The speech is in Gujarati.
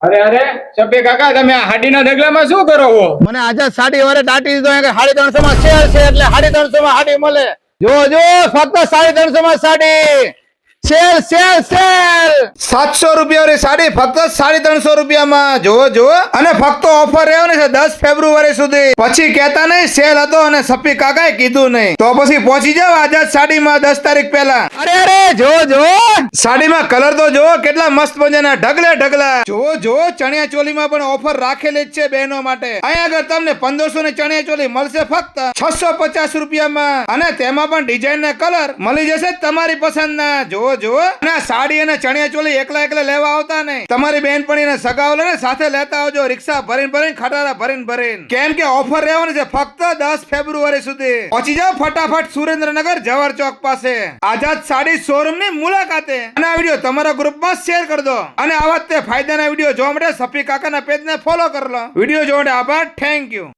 અરે સભ્ય કાકા તમે આ હાડીના ઢગલામાં શું કરો છો? મને આઝાદ સાડી વાળે દાટી દીધો કે 350 માં શેર છે એટલે 350 માં હાડી મળે. જો ફક્ત 350 માં સાડી. સેલ સેલ સેલ 700 રૂપિયા વાળી સાડી ફક્ત 350 રૂપિયામાં. જો અને ફક્ત ઓફર રહ્યો ને 10 ફેબ્રુઆરી સુધી. પછી કહેતા નહીં સેલ હતો અને સફી કાકાએ કીધું નહીં. તો પછી પહોંચી જાવ આઝાદ સાડીમાં 10 તારીખ પહેલા. અરે જો સાડીમાં કલર તો જો કેટલા મસ્ત મજાના ઢગલા. જો ચણિયા ચોલીમાં પણ ઓફર રાખેલી જ છે બહેનો માટે. અહીંયા આગળ તમને 1500 ની ચણિયા ચોલી મળશે ફક્ત 650 રૂપિયામાં. અને તેમાં પણ ડિઝાઇન ના કલર મળી જશે તમારી પસંદના. જો અને સાડી અને ચણિયા ચોલી એકલા લેવા આવતા નહીં. તમારી બેનપણીને સગાવલે સાથે લેતા આવજો. રિક્ષા ભરીને ખટારા ભરીને. કેમ કે ઓફર રહેવાની છે ફક્ત 10 ફેબ્રુઆરી સુધી. પહોંચી જાઓ ફટાફટ સુરેન્દ્રનગર જવહર ચોક પાસે આઝાદ સાડી શોરૂમ ની મુલાકાતે. અને આ વિડીયો તમારા ગ્રુપમાં શેર કરી દો. અને આવા તે ફાયદાના વિડીયો જોવા માટે સફી કાકાના પેજને ફોલો કરી લો. વિડીયો જોવા માટે આભાર. Thank you.